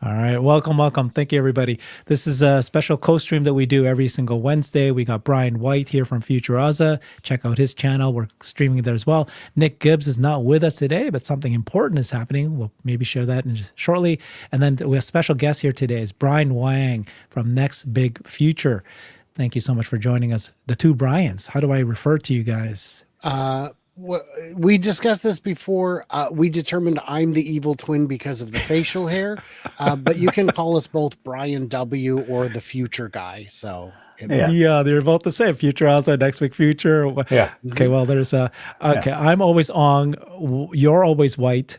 All right, welcome. Thank you, everybody. This is a special co-stream that we do every single Wednesday. We got Brian White here from Future Ozza. Check out his channel. We're streaming there as well. Nick Gibbs is not with us today, but something important is happening. We'll maybe share that shortly. And then we have special guest here today is Brian Wang from Next Big Future. Thank you so much for joining us. The two Bryans. How do I refer to you guys? We discussed this before. We determined I'm the evil twin because of the facial hair, but you can call us both Brian W. or the future guy. So Yeah, they're both the same. Future outside, next week future. Yeah. Okay, well, there's a. Okay, I'm always on. You're always white.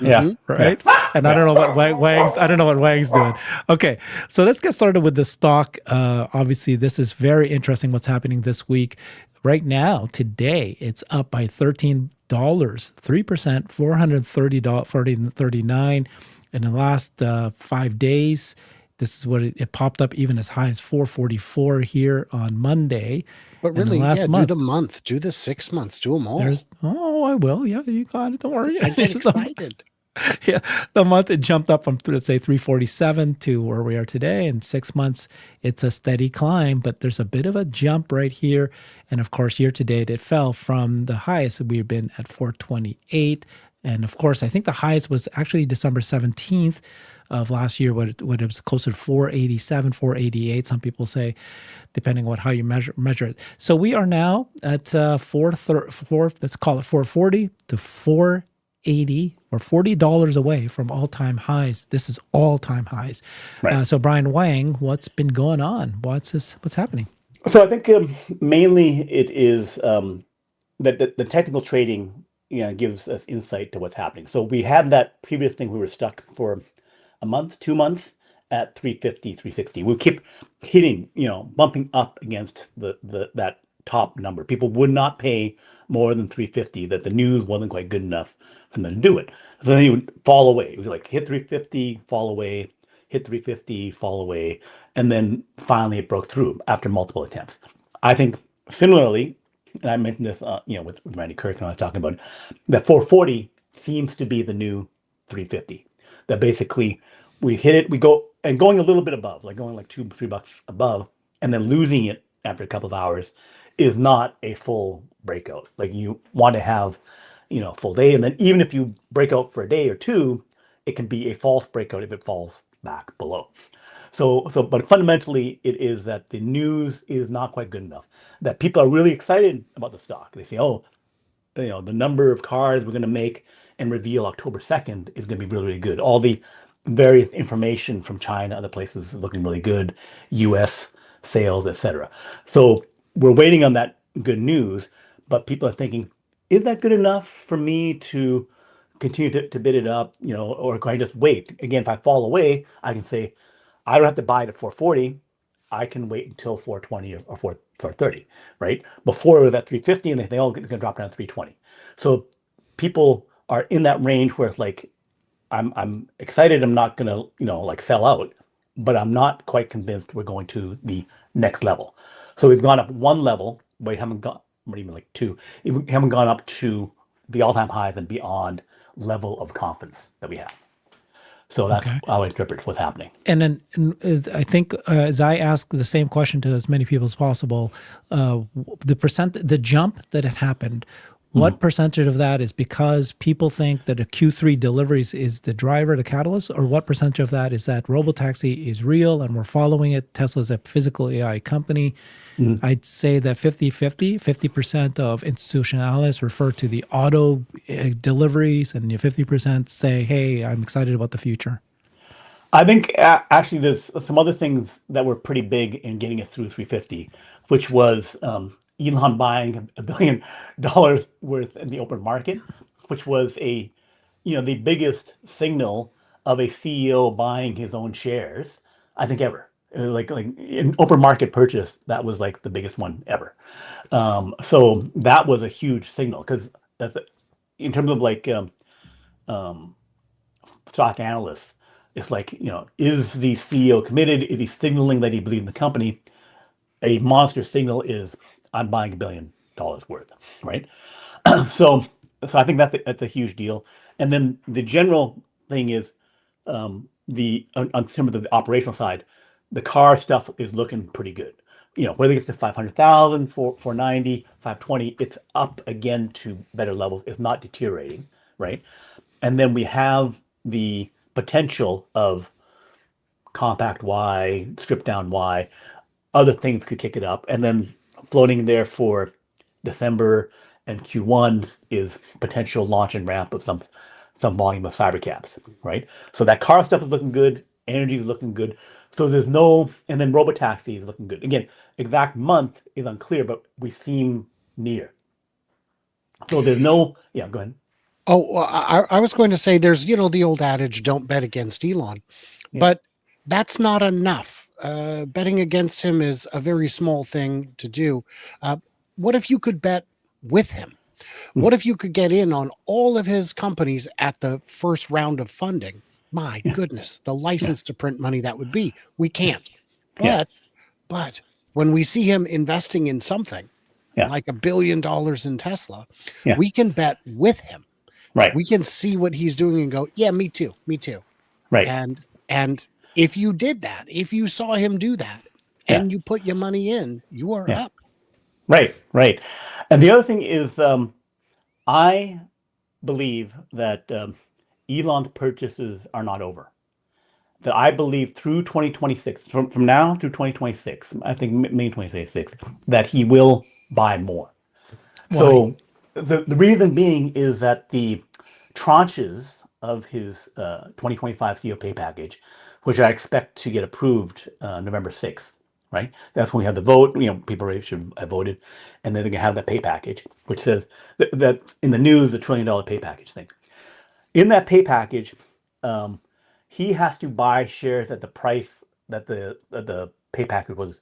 Yeah. Right. And I don't know what Wang's. I don't know what Wang's doing. Okay, so let's get started with the stock. Obviously, this is very interesting. What's happening this week? Right now, today, it's up by $13, 3%, $430.39. In the last 5 days, this is what it popped up even as high as 444 here on Monday. But really, yeah, do the month, do the 6 months, do them all. I will. Yeah, you got it. Don't worry. I get excited. Yeah, the month it jumped up from, let's say, 347 to where we are today. In 6 months, it's a steady climb, but there's a bit of a jump right here. And of course, year to date, it fell from the highest. We've been at 428. And of course, I think the highest was actually December 17th of last year, when it was closer to 487, 488, some people say, depending on how you measure it. So we are now at let's call it 440 to 480, or $40 away from all-time highs. This is all-time highs. Right. So Brian Wang, what's been going on? What's happening? So I think mainly it is that the technical trading gives us insight to what's happening. So we had that previous thing, we were stuck for a month, 2 months at 350, 360. We keep hitting, bumping up against that top number. People would not pay more than 350, that the news wasn't quite good enough for them to do it. So then you would fall away. It was like hit 350, fall away, hit 350, fall away. And then finally it broke through after multiple attempts. I think similarly, and I mentioned this, with Randy Kirk when I was talking about it, that 440 seems to be the new 350. That basically we hit it, we go and going a little bit above, like going like $2-3 above, and then losing it after a couple of hours is not a full breakout. Like you want to have, full day, and then even if you break out for a day or two, it can be a false breakout if it falls back below. But fundamentally, it is that the news is not quite good enough. That people are really excited about the stock. They say, oh, the number of cars we're going to make and reveal October 2nd is going to be really, really good. All the various information from China, other places is looking really good, US sales, etc. So we're waiting on that good news, but people are thinking, is that good enough for me to continue to bid it up, or can I just wait? Again, if I fall away, I can say, I don't have to buy it at 440. I can wait until 420 or 430, right? Before it was at 350 and they think, oh, it's going to drop down to 320. So people are in that range where it's like, I'm excited. I'm not going to, like sell out, but I'm not quite convinced we're going to the next level. So we've gone up one level, but we haven't gone, or even like two. We haven't gone up to the all-time highs and beyond level of confidence that we have. So that's how I interpret what's happening. And then I think as I ask the same question to as many people as possible, the jump that had happened, what percentage of that is because people think that a Q3 deliveries is the driver, the catalyst, or what percentage of that is that Robotaxi is real and we're following it? Tesla's a physical AI company. I'd say that 50% of institutional analysts refer to the auto deliveries, and 50% say, hey, I'm excited about the future. I think actually there's some other things that were pretty big in getting it through 350, which was Elon buying $1 billion worth in the open market, which was the biggest signal of a CEO buying his own shares, I think, ever. Like in open market purchase, that was like the biggest one ever. So that was a huge signal, because that's in terms of like stock analysts, it's like, is the CEO committed? Is he signaling that he believes in the company? A monster signal is, I'm buying $1 billion worth, right? So I think that's a huge deal. And then the general thing is, on some of the operational side, the car stuff is looking pretty good. Whether it gets to 500,000, 490, 520, it's up again to better levels. It's not deteriorating, right? And then we have the potential of compact Y, stripped down Y, other things could kick it up. And then floating there for December and Q1 is potential launch and ramp of some volume of cybercaps, right? So that car stuff is looking good, energy is looking good. So there's no, and then Robotaxi is looking good. Again, exact month is unclear, but we seem near. So there's no, yeah, go ahead. Oh, well, I was going to say there's, the old adage, don't bet against Elon, Yeah. but that's not enough. Betting against him is a very small thing to do. What if you could bet with him? What if you could get in on all of his companies at the first round of funding? My goodness, the license to print money that would be. We can't. Yeah. But when we see him investing in something like $1 billion in Tesla, we can bet with him. Right. We can see what he's doing and go, yeah, me too. Right. And if you did that, if you saw him do that and you put your money in, you are up. Right. And the other thing is, I believe that Elon's purchases are not over. That I believe through 2026, from now through 2026, I think May 2026, that he will buy more. Why? So the reason being is that the tranches of his 2025 CEO pay package, which I expect to get approved November 6th, right? That's when we have the vote. People should have voted, and then they're gonna have that pay package, which says that in the news, the $1 trillion pay package thing. In that pay package, he has to buy shares at the price that the pay package was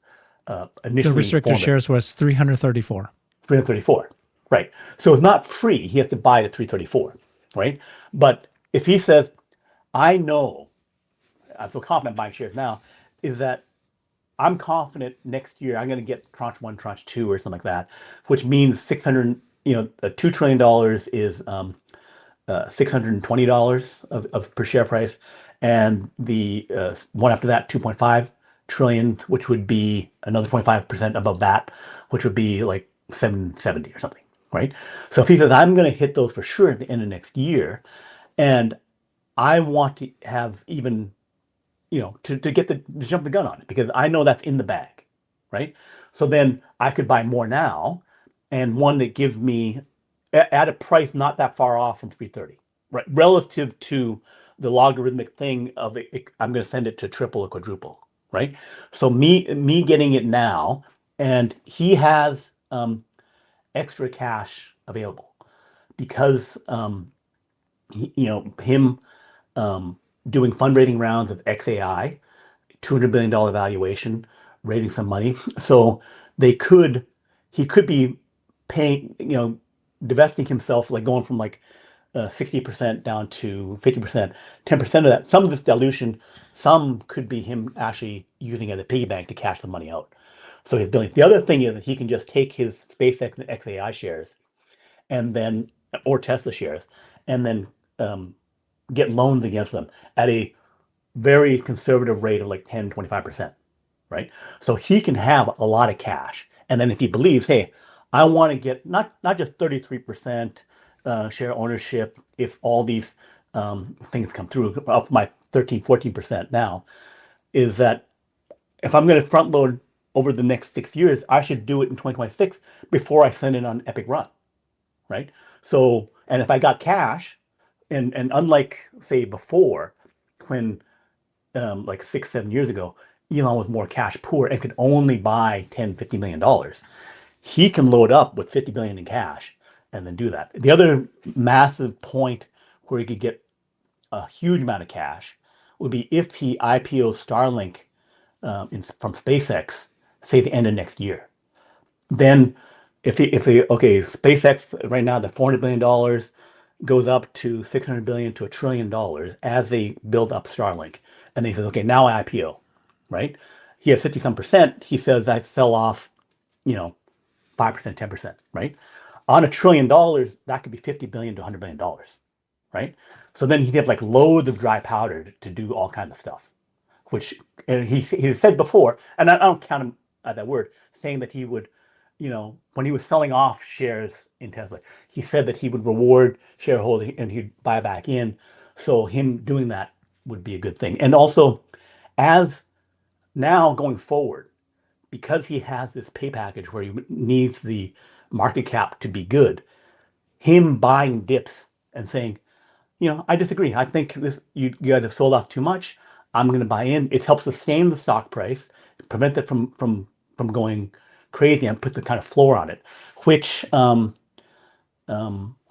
initially. The restricted shares was 334. 334, right? So it's not free. He has to buy it at 334, right? But if he says, "I know, I'm so confident buying shares now," is that I'm confident next year I'm going to get tranche 1, tranche 2, or something like that, which means 600. $2 trillion is $620 of per share price, and the one after that, 2.5 trillion, which would be another 25% above that, which would be like 770 or something, right? So if he says, I'm going to hit those for sure at the end of next year, and I want to have even, to jump the gun on it, because I know that's in the bag, right? So then I could buy more now, and one that gives me at a price not that far off from 330, right? Relative to the logarithmic thing of it, I'm going to send it to triple or quadruple, right? So me getting it now, and he has extra cash available because him doing fundraising rounds of XAI, $200 billion valuation, raising some money. So he could be paying, divesting himself, like going from like 60% down to 50%, 10% of that. Some of this dilution, some could be him actually using it as a piggy bank to cash the money out. So he's building. The other thing is that he can just take his SpaceX and XAI shares and then, or Tesla shares, and then get loans against them at a very conservative rate of like 10, 25%, right? So he can have a lot of cash. And then if he believes, hey, I want to get not just 33% share ownership, if all these things come through, up my 13, 14% now, is that if I'm going to front load over the next 6 years, I should do it in 2026 before I send it on epic run, right? So, and if I got cash, and unlike say before, when like 6, 7 years ago, Elon was more cash poor and could only buy $10-50 million. He can load up with 50 billion in cash and then do that. The other massive point where he could get a huge amount of cash would be if he IPOs Starlink from SpaceX, say the end of next year. Then if SpaceX right now, the $400 billion goes up to 600 billion to $1 trillion as they build up Starlink. And he says, okay, now I IPO, right? He has 50 some percent. He says I sell off, 5%, 10%, right? On $1 trillion, that could be 50 billion to $100 billion, right? So then he'd have like loads of dry powder to do all kinds of stuff, which he said before, and I don't count him at that word, saying that he would, when he was selling off shares in Tesla, he said that he would reward shareholders and he'd buy back in. So him doing that would be a good thing. And also, as now going forward, because he has this pay package where he needs the market cap to be good, him buying dips and saying, I disagree. I think you guys have sold off too much. I'm going to buy in. It helps sustain the stock price, prevent it from going crazy, and put the kind of floor on it, which I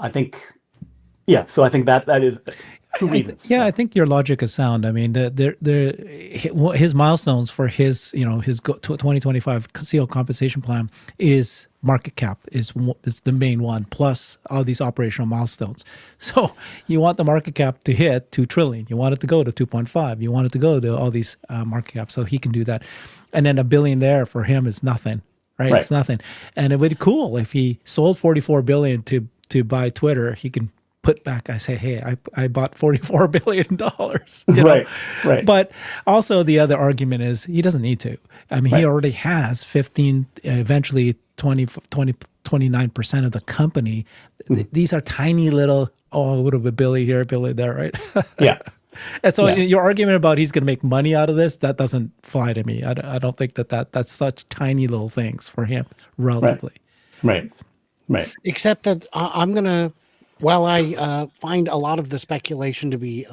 think, yeah. So I think that is two reasons. I think your logic is sound. I mean, his milestones for his 2025 CEO compensation plan is market cap is the main one, plus all these operational milestones. So you want the market cap to hit 2 trillion. You want it to go to 2.5. You want it to go to all these market caps, so he can do that. And then $1 billion there for him is nothing, right? It's nothing. And it would be cool if he sold $44 billion to buy Twitter. He can put back, I say, hey, I bought $44 billion. Right. But also the other argument is he doesn't need to. I mean, he already has 15, eventually 29% of the company. These are tiny little, a little bit Billy here, Billy there, right? Yeah. And so your argument about he's going to make money out of this, that doesn't fly to me. I don't think that's such tiny little things for him, relatively. Right. Except that I'm going to, while I find a lot of the speculation to be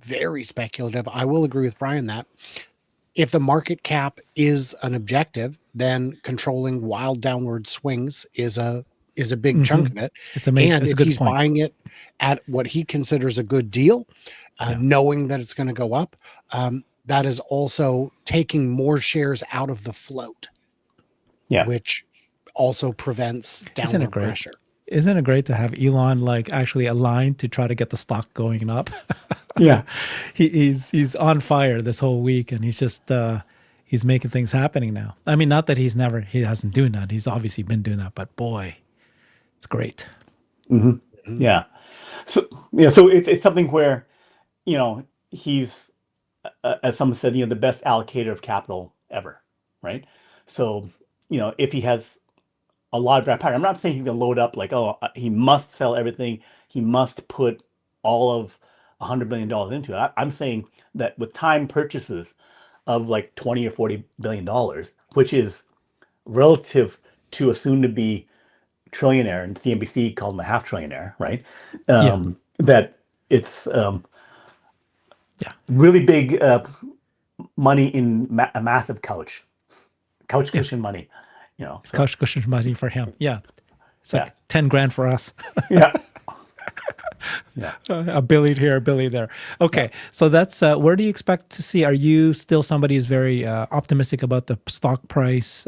very speculative, I will agree with Brian that if the market cap is an objective, then controlling wild downward swings is a big chunk of it. And if he's buying it at what he considers a good deal, knowing that it's going to go up, that is also taking more shares out of the float, which also prevents downward pressure. Isn't it great to have Elon actually aligned to try to get the stock going up? Yeah. He's on fire this whole week, and he's just he's making things happening now. I mean, not that he hasn't doing that. He's obviously been doing that, but boy, it's great. Mm-hmm. Yeah. So it's something where, he's, as someone said, the best allocator of capital ever, right? So, if he has a lot of dry powder, I'm not saying he's going to load up he must sell everything. He must put all of $100 billion into it. I'm saying that with time purchases of like $20 or $40 billion, which is relative to a soon-to-be trillionaire, and CNBC called him a half trillionaire, right? That it's really big money in a massive couch cushion money. It's couch cushion money for him. Yeah, it's like 10 grand for us. Yeah. A billion here, a billion there. Okay, so that's where do you expect to see? Are you still somebody who's very optimistic about the stock price?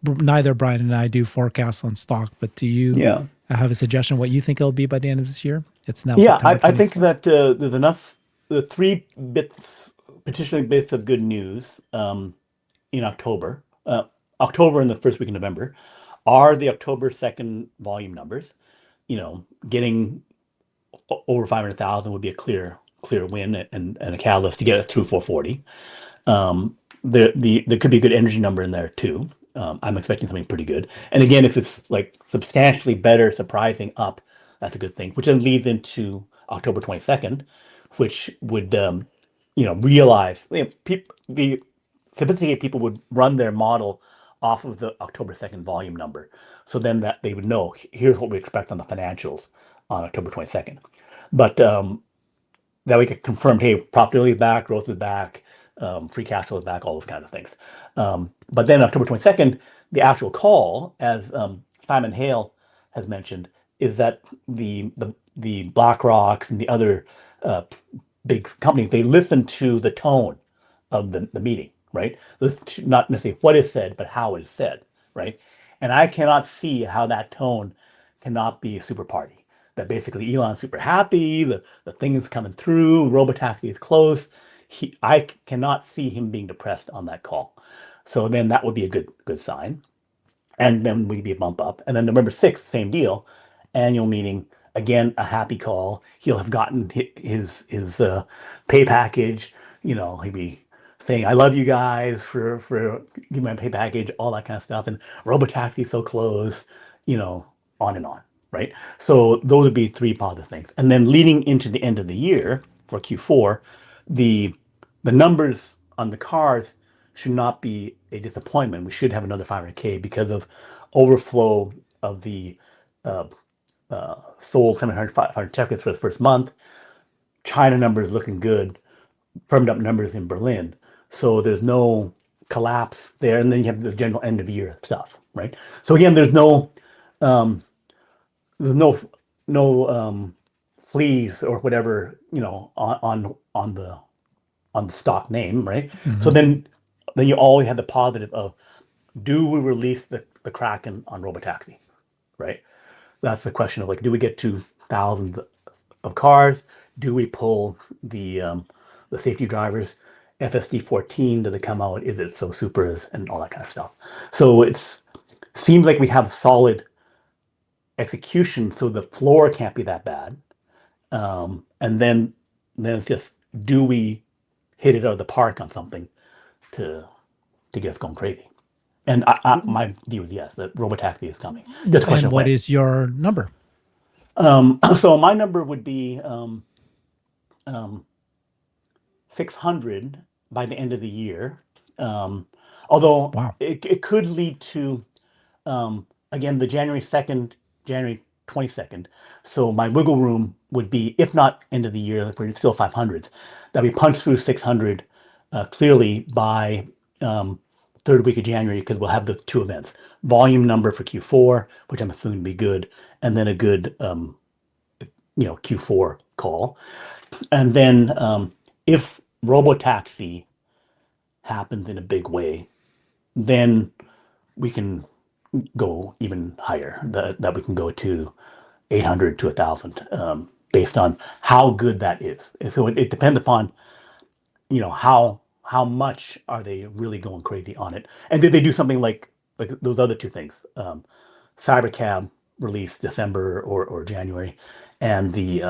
Neither Brian and I do forecasts on stock, but do you have a suggestion what you think it'll be by the end of this year? It's now September I think that there's enough. The 3 particularly bits of good news in October. October and the first week of November are the October 2nd volume numbers. Getting over 500,000 would be a clear win and a catalyst to get us through 440. There could be a good energy number in there too. I'm expecting something pretty good. And again, if it's like substantially better, surprising up, that's a good thing, which then leads into October 22nd, which would, realize the sophisticated people would run their model off of the October 2nd volume number. So then that they would know, here's what we expect on the financials on October 22nd. But that we could confirm, hey, profitability is back, growth is back, free cash flow is back, all those kinds of things. But then October 22nd, the actual call, as Simon Hale has mentioned, is that the BlackRocks and the other big companies, they listen to the tone of the meeting, right? Not necessarily what is said, but how it is said, right? And I cannot see how that tone cannot be a super party. That basically Elon's super happy, the thing is coming through, Robotaxi is close. I cannot see him being depressed on that call. So then that would be a good sign. And then we'd be a bump up. And then November 6th, same deal, annual meeting, again, a happy call. He'll have gotten his pay package. He'd be saying, "I love you guys for giving my pay package," all that kind of stuff. And Robotaxi so close, on and on, right? So those would be three positive things. And then leading into the end of the year for Q4, the numbers on the cars should not be a disappointment. We should have another 500K because of overflow of the sold 700, 500 tickets for the first month. China numbers looking good, firmed up numbers in Berlin. So there's no collapse there. And then you have the general end of year stuff, right? So again, there's no fleas or whatever, on the stock name, right? So then you always have the positive of, do we release the Kraken on Robotaxi, right? That's the question of, like, do we get to thousands of cars? Do we pull the safety drivers? FSD 14, do they come out? Is it so supers and all that kind of stuff? So seems like we have solid execution, so the floor can't be that bad. And then it's just, do we hit it out of the park on something to get us going crazy? And my view is yes, that Robotaxi is coming. Just a question And of what when. is your number? So my number would be 600 by the end of the year. Although Wow. it could lead to, again, the January 2nd, January 22nd. So my wiggle room would be, if not end of the year, if we're still 500s, that we punch through 600 clearly by third week of January, because we'll have the two events. Volume number for Q4, which I'm assuming to be good, and then a good Q4 call. And then if Robotaxi happens in a big way, then we can go even higher, that we can go to 800 to 1,000, based on how good that is. And so it depends upon, how much are they really going crazy on it, and did they do something like those other two things, Cybercab release December or January, and the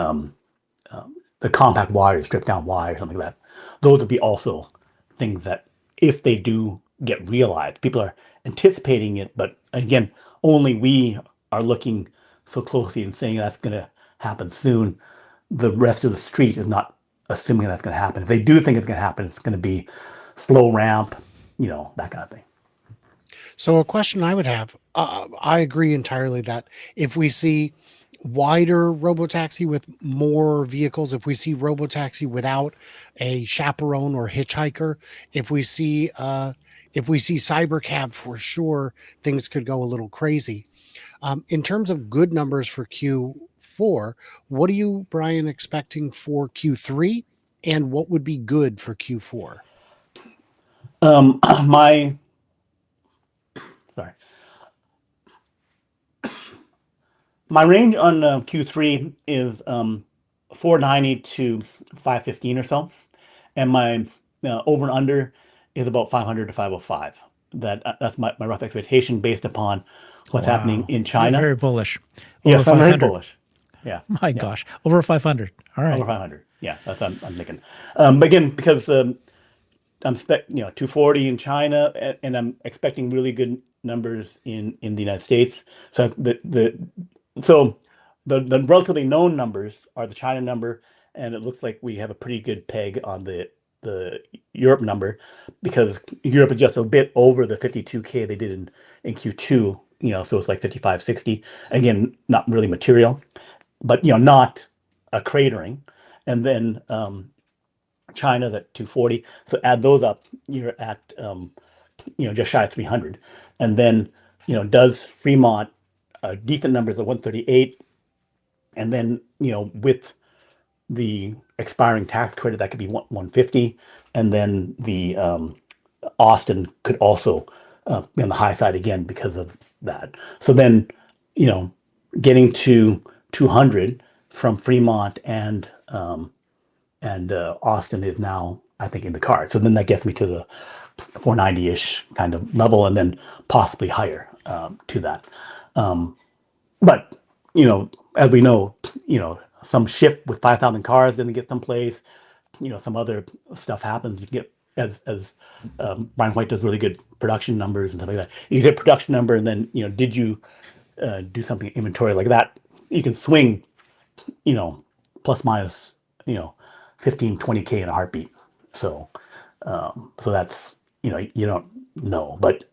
compact wire, stripped down wire, something like that. Those would be also things that, if they do get realized, people are anticipating it, but again, only we are looking so closely and saying that's going to happen soon. The rest of the street is not assuming that's going to happen. If they do think it's going to happen, it's going to be slow ramp, that kind of thing. So a question I would have, I agree entirely that if we see wider Robotaxi with more vehicles, if we see Robotaxi without a chaperone or hitchhiker, if we see Cybercab, for sure, things could go a little crazy. In terms of good numbers for Q4, what are you, Brian, expecting for Q3, and what would be good for Q4? My range on Q3 is 490 to 515 or so, and my over and under is about 500 to 505. That's my rough expectation based upon what's happening in You're China. very bullish. Over Yes, I'm very 500. bullish. Yeah, My gosh, over 500. All right. over 500. Yeah, that's what I'm thinking. But again, because I'm 240 in China, and I'm expecting really good numbers in the United States. So the relatively known numbers are the China number, and it looks like we have a pretty good peg on the Europe number, because Europe is just a bit over the 52K they did in Q2. So it's like 55, 60. Again, not really material, but not a cratering. And then China's at 240. So add those up, you're at just shy of 300. And then does Fremont decent numbers of 138, and then with the expiring tax credit, that could be 150, and then the Austin could also be on the high side again because of that. So then getting to 200 from Fremont and Austin is now, I think, in the card. So then that gets me to the 490-ish kind of level, and then possibly higher to that. But as we know, some ship with 5,000 cars didn't get someplace. Some other stuff happens. You get as Brian White does really good production numbers and stuff like that. You get a production number, and then did you do something inventory like that? You can swing, plus minus, 15, 20K in a heartbeat. So, so that's you don't know, but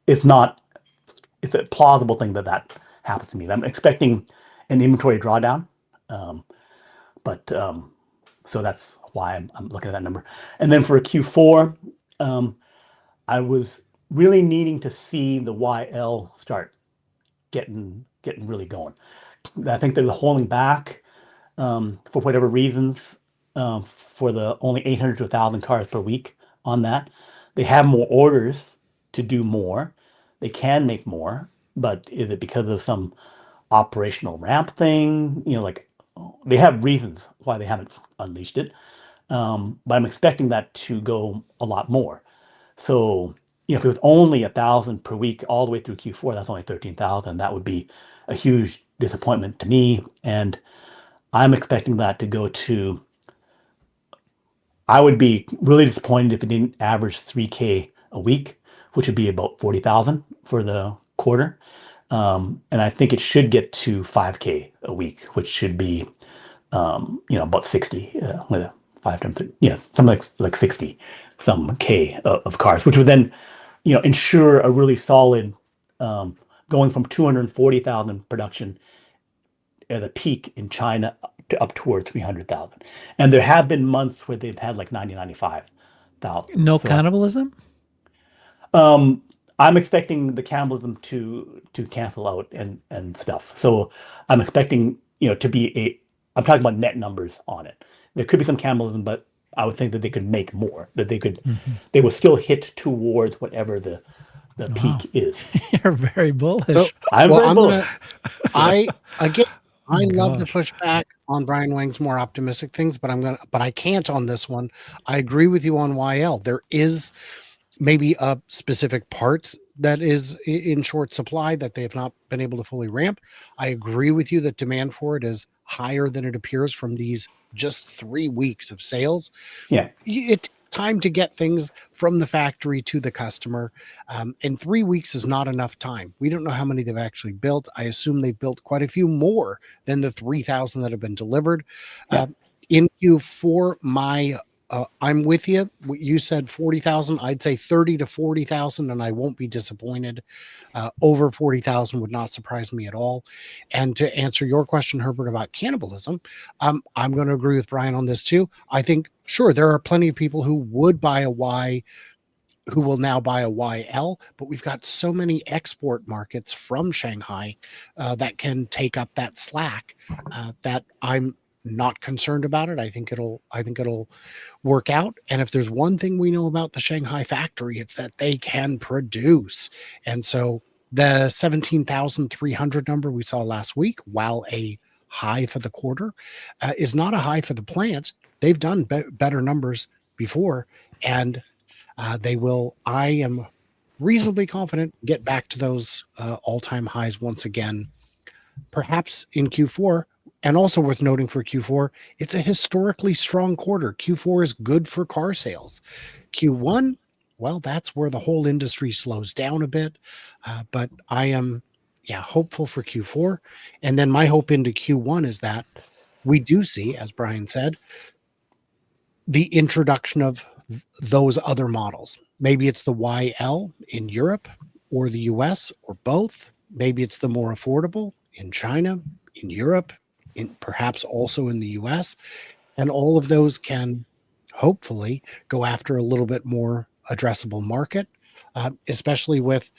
it's not. It's a plausible thing that happens to me. I'm expecting an inventory drawdown, but so that's why I'm looking at that number. And then for Q4, I was really needing to see the YL start getting really going. I think they're holding back for whatever reasons for the only 800 to 1,000 cars per week on that. They have more orders to do more. They can make more, but is it because of some operational ramp thing? Like they have reasons why they haven't unleashed it. But I'm expecting that to go a lot more. So, if it was only 1,000 per week all the way through Q4, that's only 13,000. That would be a huge disappointment to me. And I'm expecting that to go to, I would be really disappointed if it didn't average 3K a week, which would be about 40,000 for the quarter. And I think it should get to 5K a week, which should be, about 60 with a 5 times, something like 60 some K of cars, which would then, ensure a really solid going from 240,000 production at a peak in China to up toward 300,000. And there have been months where they've had like 95,000. No So cannibalism? I'm expecting the cannibalism to cancel out and stuff. So I'm expecting, to be I'm talking about net numbers on it. There could be some cannibalism, but I would think that they could make more, that they will still hit towards whatever the Wow. peak is. You're very bullish. So, I'm well, very I'm bullish. I again, I love to Gosh. push back on Brian Wang's more optimistic things, but I can't on this one. I agree with you on YL. There is maybe a specific part that is in short supply that they have not been able to fully ramp. I agree with you that demand for it is higher than it appears from these just 3 weeks of sales. Yeah. It takes time to get things from the factory to the customer. And 3 weeks is not enough time. We don't know how many they've actually built. I assume they've built quite a few more than the 3,000 that have been delivered. Yeah. In Q4, I'm with you. You said 40,000. I'd say 30 to 40,000, and I won't be disappointed. Over 40,000 would not surprise me at all. And to answer your question, Herbert, about cannibalism, I'm going to agree with Brian on this too. I think, sure, there are plenty of people who would buy a Y, who will now buy a YL, but we've got so many export markets from Shanghai that can take up that slack that I'm not concerned about it. I think it'll work out. And if there's one thing we know about the Shanghai factory, it's that they can produce. And so the 17,300 number we saw last week, while a high for the quarter, is not a high for the plant. They've done better numbers before, and they will, I am reasonably confident, get back to those all-time highs once again, perhaps in Q4. And also worth noting for Q4, it's a historically strong quarter. Q4 is good for car sales. Q1, well, that's where the whole industry slows down a bit. But I am, hopeful for Q4. And then my hope into Q1 is that we do see, as Brian said, the introduction of those other models. Maybe it's the YL in Europe or the US or both. Maybe it's the more affordable in China, in Europe, perhaps also in the US. And all of those can hopefully go after a little bit more addressable market, especially with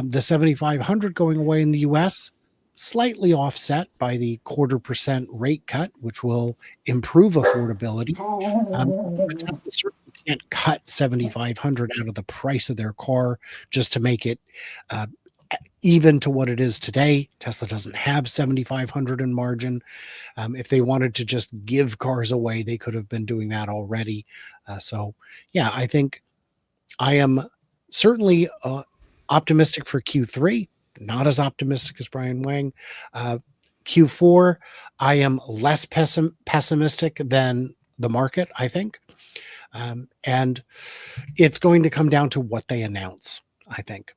the 7,500 going away in the US, slightly offset by the 0.25% rate cut, which will improve affordability. But Tesla certainly can't cut 7,500 out of the price of their car just to make it even to what it is today. Tesla doesn't have 7,500 in margin. If they wanted to just give cars away, they could have been doing that already. I think I am certainly optimistic for Q3, not as optimistic as Brian Wang. Q4, I am less pessimistic than the market, I think. And it's going to come down to what they announce, I think.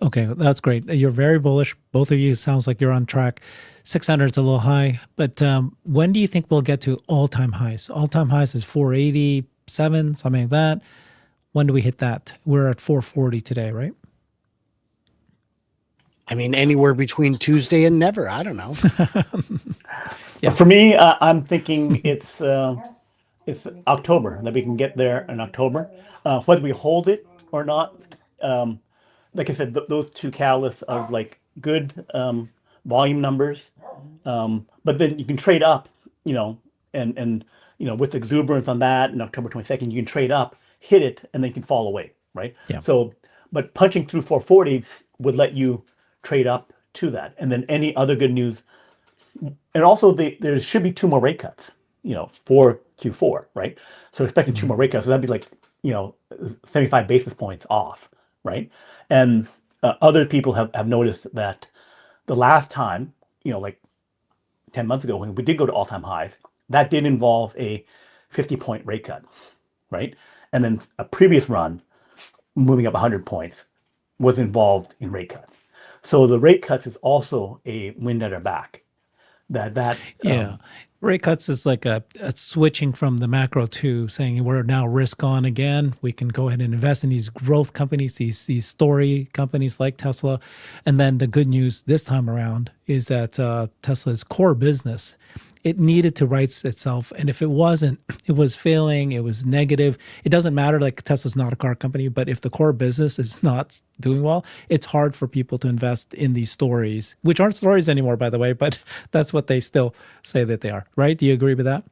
Okay, that's great. You're very bullish. Both of you sounds like you're on track. 600 is a little high, but when do you think we'll get to all-time highs? All-time highs is 487, something like that. When do we hit that? We're at 440 today, right? I mean, anywhere between Tuesday and never. I don't know. Yeah. For me, I'm thinking it's October, that we can get there in October. Whether we hold it or not, like I said, those two catalysts are like good volume numbers. But then you can trade up, and with exuberance on that, and October 22nd, you can trade up, hit it, and then you can fall away, right? Yeah. So, but punching through 440 would let you trade up to that, and then any other good news. And also, there should be two more rate cuts, for Q4, right? So expecting two more rate cuts, so that'd be like, 75 basis points off, right? And other people have noticed that the last time, like 10 months ago, when we did go to all-time highs, that did involve a 50-point rate cut, right? And then a previous run, moving up 100 points, was involved in rate cuts. So the rate cuts is also a wind at our back. Yeah. Rate cuts is like a switching from the macro to saying we're now risk on again. We can go ahead and invest in these growth companies, these story companies like Tesla. And then the good news this time around is that Tesla's core business, it needed to right itself. And if it wasn't, it was failing, it was negative. It doesn't matter, like Tesla's not a car company, but if the core business is not doing well, it's hard for people to invest in these stories, which aren't stories anymore, by the way, but that's what they still say that they are, right? Do you agree with that?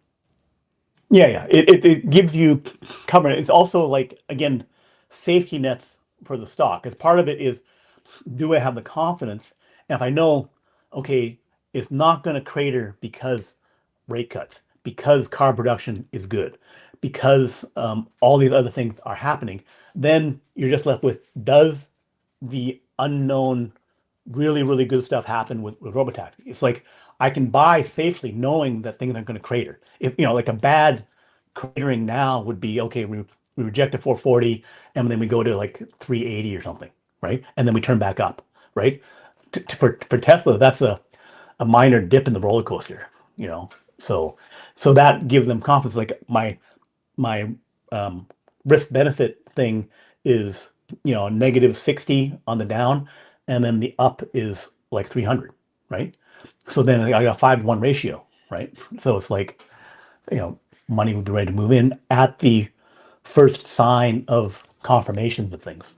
Yeah. It gives you cover. It's also like, again, safety nets for the stock. As part of it is, do I have the confidence? And if I know, okay, it's not going to crater because rate cuts, because car production is good, because all these other things are happening, then you're just left with, does the unknown really, really good stuff happen with Robotaxi? It's like, I can buy safely knowing that things aren't going to crater. If, like a bad cratering now would be, okay, we reject a 440 and then we go to like 380 or something, right? And then we turn back up, right? For Tesla, that's a minor dip in the roller coaster, so that gives them confidence. Like my risk benefit thing is, negative 60 on the down, and then the up is like 300, right? So then I got a 5-to-1 ratio, right? So it's like, money would be ready to move in at the first sign of confirmations of things.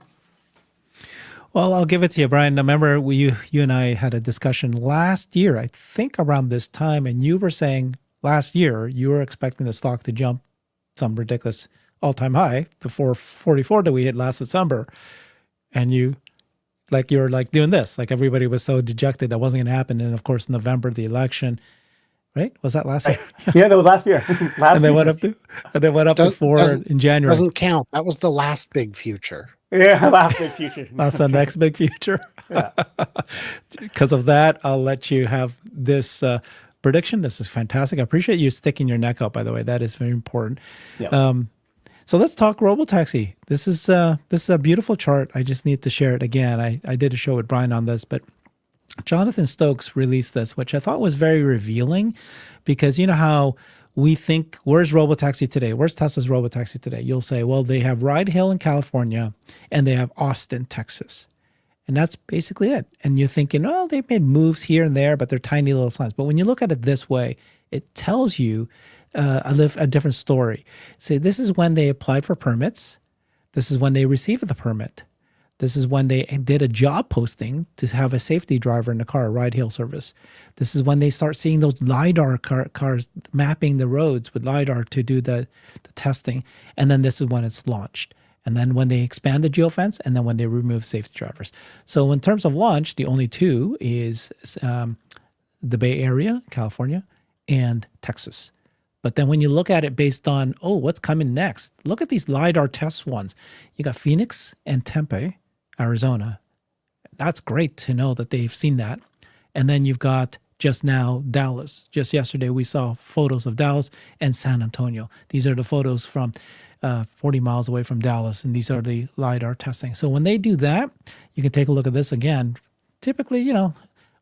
Well, I'll give it to you, Brian. Remember, you and I had a discussion last year, I think around this time, and you were saying last year you were expecting the stock to jump some ridiculous all-time high, the 444 that we hit last December. And you were like doing this, like everybody was so dejected that wasn't going to happen. And of course, November, the election, right? Was that last year? Yeah, that was last year. And they went up to 4 in January. Doesn't count. That was the last big future. Yeah, last big future. That's the next big future. Yeah. Because of that, I'll let you have this prediction. This is fantastic. I appreciate you sticking your neck out, by the way. That is very important. Yeah. So let's talk Robotaxi. This is a beautiful chart. I just need to share it again. I did a show with Brian on this, but Jonathan Stokes released this, which I thought was very revealing, because you know how we think, where's Robotaxi today? Where's Tesla's Robotaxi today? You'll say, well, they have Ride Hail in California and they have Austin, Texas. And that's basically it. And you're thinking, oh, they've made moves here and there, but they're tiny little signs. But when you look at it this way, it tells you a different story. Say, this is when they applied for permits. This is when they received the permit. This is when they did a job posting to have a safety driver in the car, a ride-hail service. This is when they start seeing those LiDAR cars mapping the roads with LiDAR to do the testing. And then this is when it's launched. And then when they expand the geofence, and then when they remove safety drivers. So in terms of launch, the only two is the Bay Area, California, and Texas. But then when you look at it based on, what's coming next? Look at these LiDAR test ones. You got Phoenix and Tempe, Arizona. That's great to know that they've seen that. And then you've got just now Dallas. Just yesterday, we saw photos of Dallas and San Antonio. These are the photos from 40 miles away from Dallas, and these are the LiDAR testing. So when they do that, you can take a look at this again. Typically,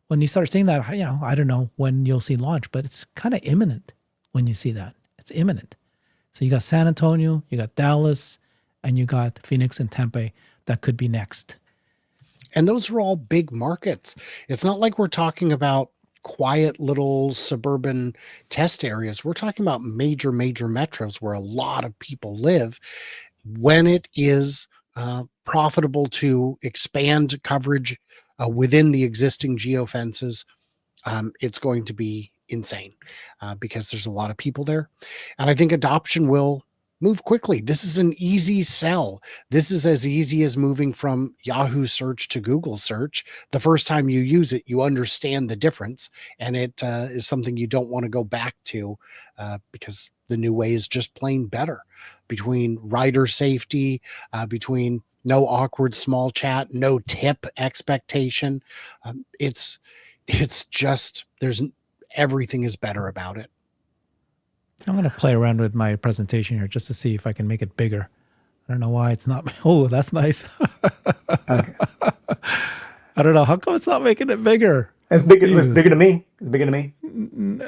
when you start seeing that, I don't know when you'll see launch, but it's kind of imminent when you see that. It's imminent. So you got San Antonio, you got Dallas, and you got Phoenix and Tempe that could be next. And those are all big markets. It's not like we're talking about quiet little suburban test areas. We're talking about major metros where a lot of people live. When it is profitable to expand coverage within the existing geofences, it's going to be insane because there's a lot of people there. And I think adoption will move quickly. This is an easy sell. This is as easy as moving from Yahoo search to Google search. The first time you use it, you understand the difference, and it is something you don't want to go back to because the new way is just plain better. Between rider safety, between no awkward small chat, no tip expectation, it's just everything is better about it. I'm going to play around with my presentation here just to see if I can make it bigger. I don't know why it's not. Oh, that's nice. Okay. I don't know. How come it's not making it bigger? It's bigger. It's bigger to me. It's bigger to me.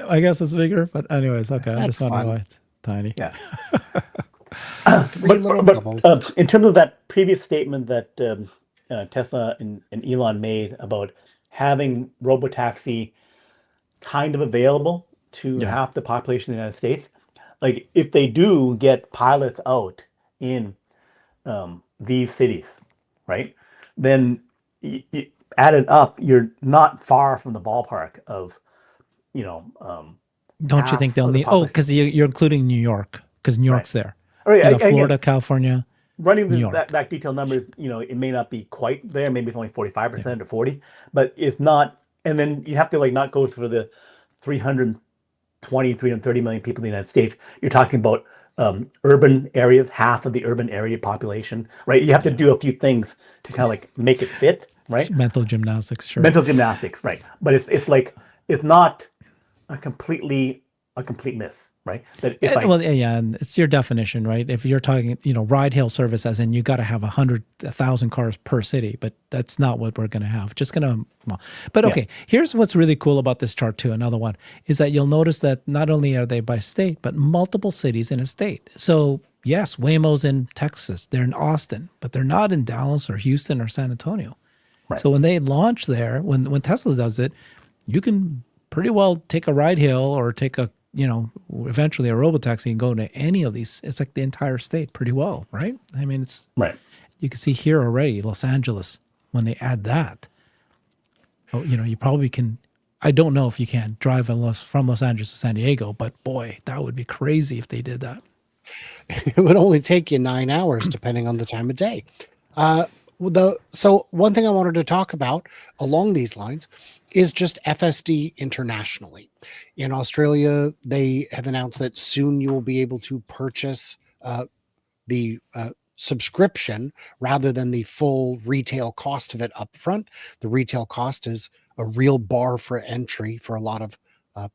I guess it's bigger, but anyways, okay. I'm That's just wondering fun. why it's tiny. Yeah. Three little bubbles. In terms of that previous statement that Tesla and Elon made about having Robotaxi kind of available to Yeah. half the population of the United States, like if they do get pilots out in these cities, right, then added up, you're not far from the ballpark of, Don't you think half they'll of the need? Oh, population. because you're including New York, because New York's there. All right, You got again, Florida, California. running New York. that detailed numbers, it may not be quite there. Maybe it's only 45% or 40, but it's not. And then you have to not go for the 330 million people in the United States. You're talking about urban areas, half of the urban area population, right? You have to do a few things to kind of make it fit, right? Mental gymnastics, sure. Mental gymnastics, right? But it's not a complete miss, right? That if I Well, yeah, and it's your definition, right? If you're talking, ride hail service, as in you got to have 100,000 cars per city, but that's not what we're going to have. Just going to, but okay. Here's what's really cool about this chart too. Another one is that you'll notice that not only are they by state, but multiple cities in a state. So yes, Waymo's in Texas, they're in Austin, but they're not in Dallas or Houston or San Antonio. Right. So when they launch there, when Tesla does it, you can pretty well take a ride hail or take a eventually a Robotaxi and go to any of these. It's like the entire state pretty well, right? I mean, it's right. You can see here already, Los Angeles, when they add that. Oh, you probably can. I don't know if you can drive from Los Angeles to San Diego, but boy, that would be crazy if they did that. It would only take you 9 hours depending on the time of day. So one thing I wanted to talk about along these lines is just FSD internationally. In Australia, they have announced that soon you will be able to purchase the subscription rather than the full retail cost of it up front. The retail cost is a real bar for entry for a lot of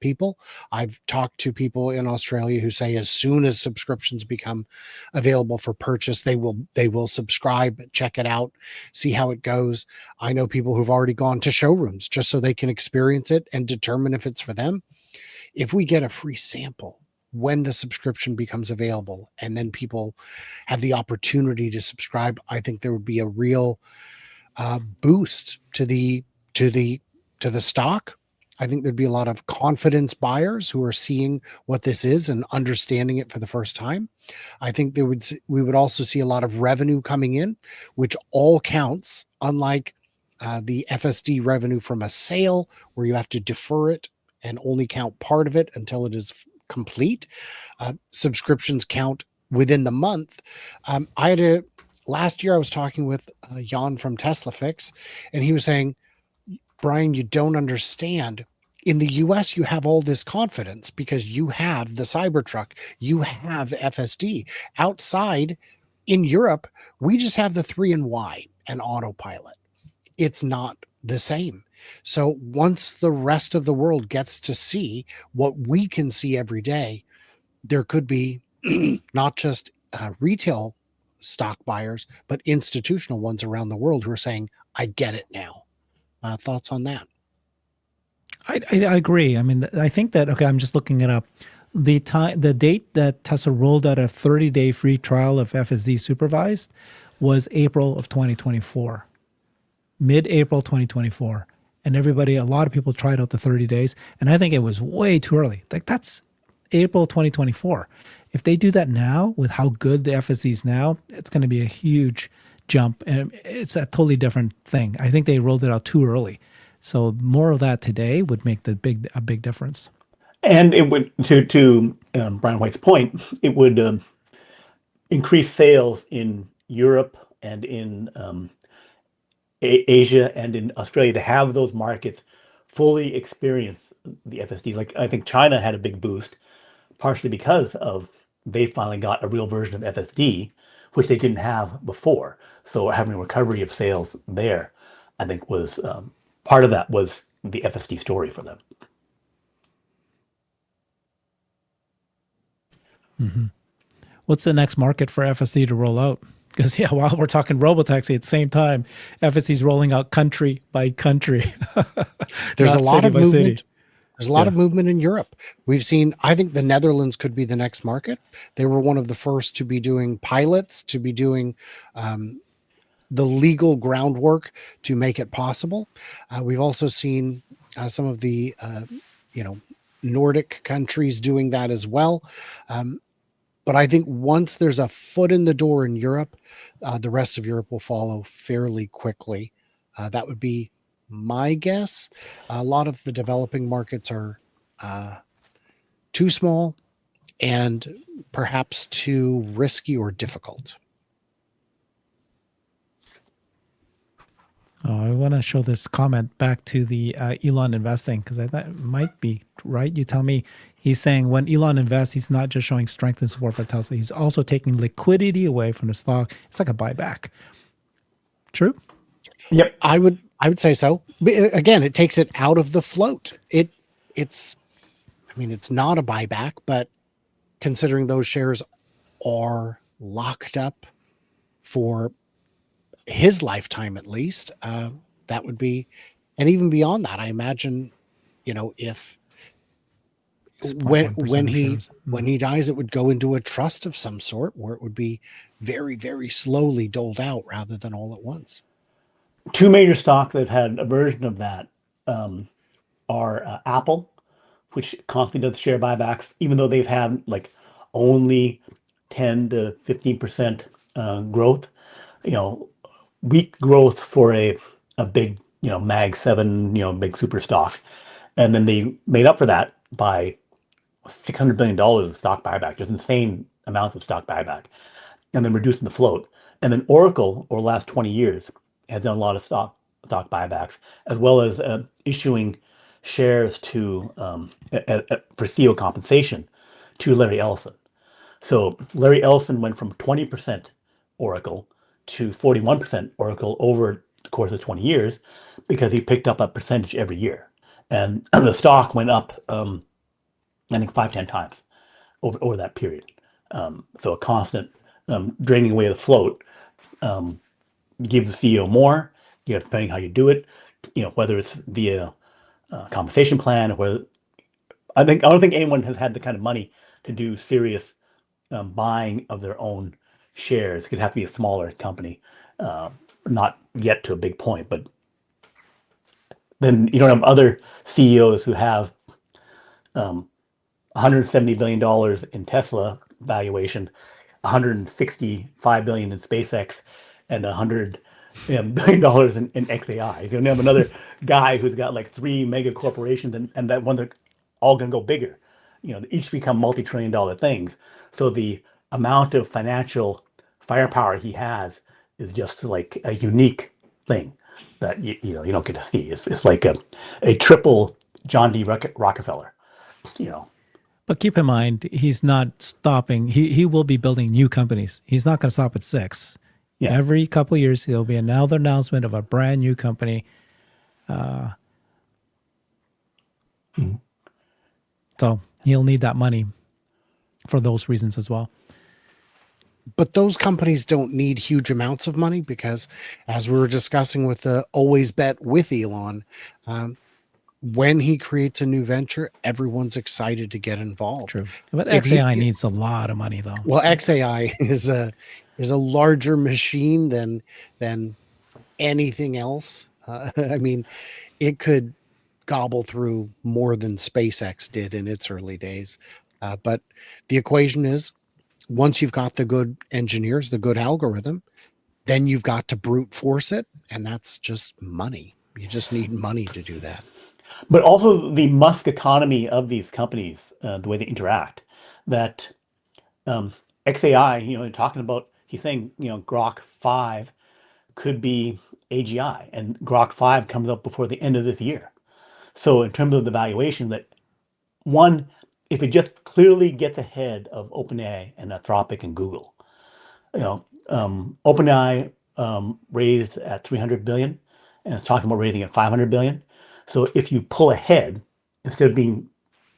people. I've talked to people in Australia who say as soon as subscriptions become available for purchase, they will subscribe, check it out, see how it goes. I know people who've already gone to showrooms just so they can experience it and determine if it's for them. If we get a free sample when the subscription becomes available and then people have the opportunity to subscribe, I think there would be a real boost to the stock. I think there'd be a lot of confidence buyers who are seeing what this is and understanding it for the first time. I think we would also see a lot of revenue coming in, which all counts, unlike the FSD revenue from a sale where you have to defer it and only count part of it until it is complete. Subscriptions count within the month. Last year I was talking with Jan from Tesla Fix, and he was saying, Brian, you don't understand. In the US, you have all this confidence because you have the Cybertruck, you have FSD. Outside in Europe, we just have the 3 and Y and autopilot. It's not the same. So once the rest of the world gets to see what we can see every day, there could be not just retail stock buyers, but institutional ones around the world who are saying, I get it now. Thoughts on that? I agree. I mean, I think that, okay, I'm just looking it up. The date that Tesla rolled out a 30-day free trial of FSD supervised was April of 2024, mid-April 2024. And a lot of people tried out the 30 days. And I think it was way too early. Like, that's April 2024. If they do that now with how good the FSD is now, it's going to be a huge jump. And it's a totally different thing. I think they rolled it out too early. So more of that today would make a big difference. And it would, to Brian White's point, it would increase sales in Europe and in Asia and in Australia to have those markets fully experience the FSD. Like, I think China had a big boost, partially because of they finally got a real version of FSD, which they didn't have before. So having a recovery of sales there, I think, was part of that was the FSD story for them. Mm-hmm. What's the next market for FSD to roll out? Because, yeah, while we're talking Robotaxi at the same time, FSD is rolling out country by country. There's a lot of movement. City. There's a lot of movement in Europe. We've seen, I think the Netherlands could be the next market. They were one of the first to be doing pilots, to be doing the legal groundwork to make it possible. We've also seen some of the, Nordic countries doing that as well. But I think once there's a foot in the door in Europe, the rest of Europe will follow fairly quickly. That would be my guess. A lot of the developing markets are too small and perhaps too risky or difficult. Oh, I want to show this comment back to the Elon investing, because I thought it might be right. You tell me. He's saying when Elon invests, he's not just showing strength and support for Tesla. He's also taking liquidity away from the stock. It's like a buyback. True? Yep. I would say so. But again, it takes it out of the float. It's not a buyback, but considering those shares are locked up for his lifetime at least, that would be, and even beyond that, I imagine, if when he dies, it would go into a trust of some sort where it would be very, very slowly doled out rather than all at once. Two major stocks that have had a version of that are Apple, which constantly does share buybacks, even though they've had like only 10 to 15% growth. Weak growth for a big, Mag 7, big super stock. And then they made up for that by $600 billion of stock buyback, just insane amounts of stock buyback, and then reducing the float. And then Oracle, over the last 20 years, has done a lot of stock buybacks, as well as issuing shares to for CEO compensation to Larry Ellison. So Larry Ellison went from 20% Oracle to 41% Oracle over the course of 20 years because he picked up a percentage every year. And the stock went up, I think 5-10 times over that period. So a constant draining away of the float gives the CEO more, depending how you do it, whether it's via compensation plan or whether I don't think anyone has had the kind of money to do serious buying of their own shares. It could have to be a smaller company, not yet to a big point, but then you don't have other CEOs who have $170 billion in Tesla valuation, $165 billion in SpaceX, and $100 billion in XAI. So you have another guy who's got like 3 mega corporations, and that one they're all going to go bigger. They each become multi-trillion-dollar things. So the amount of financial firepower he has is just like a unique thing that you don't get to see. It's like a triple John D. Rockefeller. But keep in mind, he's not stopping. He will be building new companies. He's not going to stop at 6. Yeah. Every couple of years, there'll be another announcement of a brand new company. Mhm. So he'll need that money for those reasons as well. But those companies don't need huge amounts of money because, as we were discussing with the always bet with Elon, when he creates a new venture, everyone's excited to get involved. True. But If he, XAI needs a lot of money, though. well, XAI is a larger machine than anything else. I mean, it could gobble through more than SpaceX did in its early days. But the equation is, once you've got the good engineers, the good algorithm, then you've got to brute force it, and that's just money. You just need money to do that. But also the Musk economy of these companies, the way they interact, that um, XAI, talking about, he's saying, Grok 5 could be AGI, and Grok 5 comes up before the end of this year. So in terms of the valuation, that one, if it just clearly gets ahead of OpenAI and Anthropic and Google, OpenAI raised at 300 billion, and it's talking about raising at 500 billion. So if you pull ahead, instead of being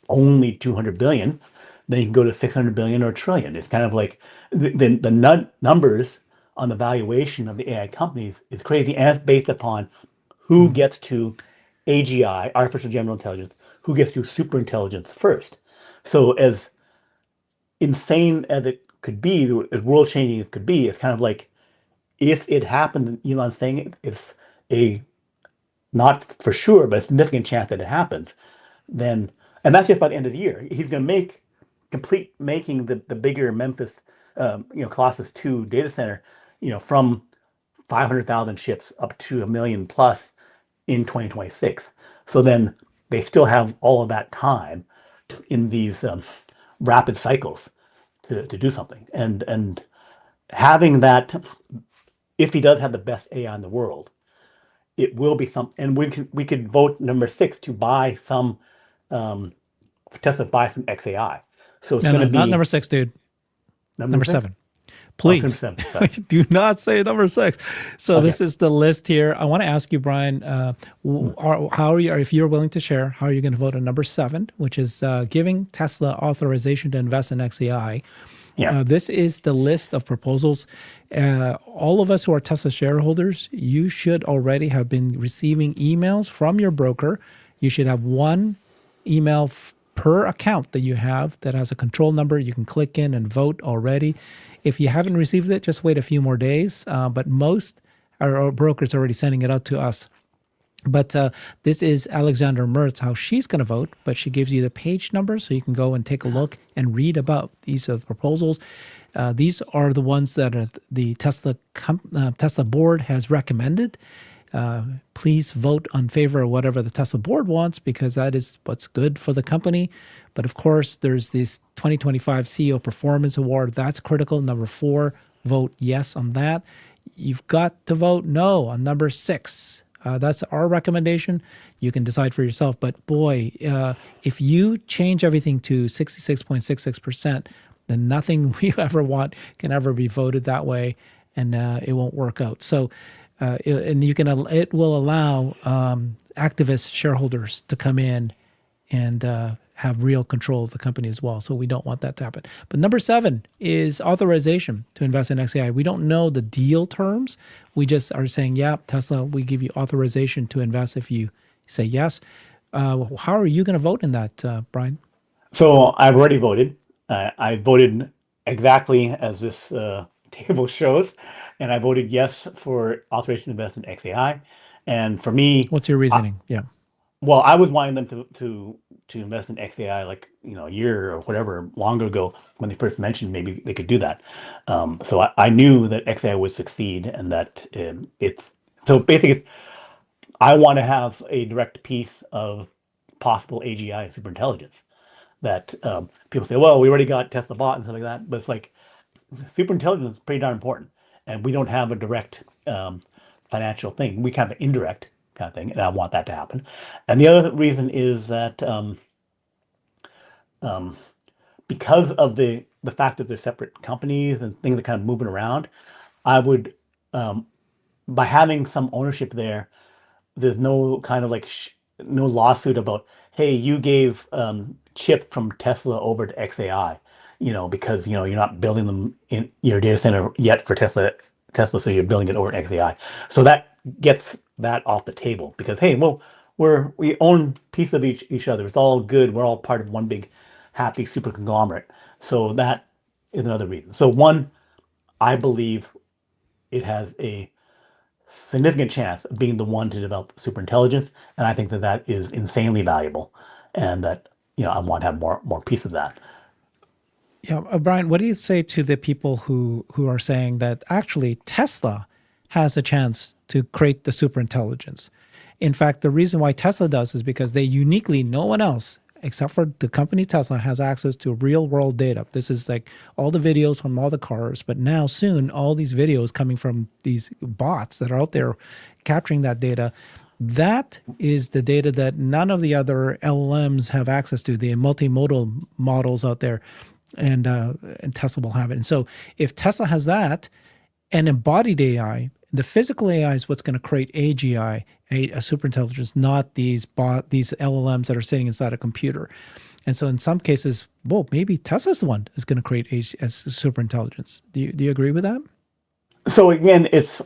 only 200 billion, then you can go to 600 billion or a trillion. It's kind of like the numbers on the valuation of the AI companies is crazy, and it's based upon who gets to AGI, artificial general intelligence, who gets to super intelligence first. So as insane as it could be, as world changing as it could be, it's kind of like, if it happened, Elon's saying it's a, not for sure, but a significant chance that it happens, then, and that's just by the end of the year, he's going to complete making the bigger Memphis, Colossus 2 data center, from 500,000 ships up to 1 million plus in 2026. So then they still have all of that time in these rapid cycles to do something. And having that, if he does have the best AI in the world, it will be some, and we could vote number 6 to buy some, Tesla buy some XAI. So it's No, going no, to not be number 6, dude. Number six? 7. Oh, it's number Please 7. Sorry. do not say number 6. So Okay. this is the list here. I want to ask you, Brian, how are you, or if you're willing to share, how are you going to vote on number 7, which is giving Tesla authorization to invest in XAI? Yeah. This is the list of proposals. All of us who are Tesla shareholders, you should already have been receiving emails from your broker. You should have one email per account that you have that has a control number. You can click in and vote already. If you haven't received it, just wait a few more days. But most our brokers are already sending it out to us. But this is Alexander Mertz, how she's going to vote, but she gives you the page number so you can go and take a look and read about these proposals. These are the ones that the Tesla board has recommended. Please vote on favor of whatever the Tesla board wants, because that is what's good for the company. But of course, there's this 2025 CEO Performance Award. That's critical. Number 4, vote yes on that. You've got to vote no on number 6. That's our recommendation. You can decide for yourself. But boy, if you change everything to 66.66%, then nothing we ever want can ever be voted that way, and it won't work out. So, it will allow activist shareholders to come in and have real control of the company as well. So we don't want that to happen. But number 7 is authorization to invest in XAI. We don't know the deal terms. We just are saying, yeah, Tesla, we give you authorization to invest if you say yes. How are you going to vote in that, Brian? So I've already voted. I voted exactly as this table shows, and I voted yes for authorization to invest in XAI. And for me, What's your reasoning? well, I was wanting them to invest in XAI like a year or whatever longer ago, when they first mentioned maybe they could do that. So I knew that XAI would succeed, and that it's so basically I want to have a direct piece of possible AGI superintelligence. That people say, well, we already got Tesla bot and stuff like that, but it's like superintelligence is pretty darn important, and we don't have a direct financial thing. We kind of an indirect kind of thing, and I want that to happen. And the other reason is that because of the fact that they're separate companies and things are kind of moving around, I would, by having some ownership there, there's no kind of like no lawsuit about, hey, you gave chip from Tesla over to XAI, because you're not building them in your data center yet for Tesla, so you're building it over to XAI. So that gets that off the table because, hey, well, we own piece of each other. It's all good. We're all part of one big happy super conglomerate. So that is another reason. So one, I believe it has a significant chance of being the one to develop superintelligence, and I think that that is insanely valuable, and that I want to have more piece of that. Yeah, Brian, what do you say to the people who are saying that actually Tesla has a chance to create the superintelligence? In fact, the reason why Tesla does is because they uniquely, no one else except for the company Tesla has access to real world data. This is like all the videos from all the cars, but now soon all these videos coming from these bots that are out there capturing that data. That is the data that none of the other LLMs have access to, the multimodal models out there, and Tesla will have it. And so if Tesla has that and embodied AI, the physical AI is what's going to create AGI, a superintelligence, not these LLMs that are sitting inside a computer. And so in some cases, well, maybe Tesla's the one that's going to create a superintelligence. Do you agree with that? So again, it's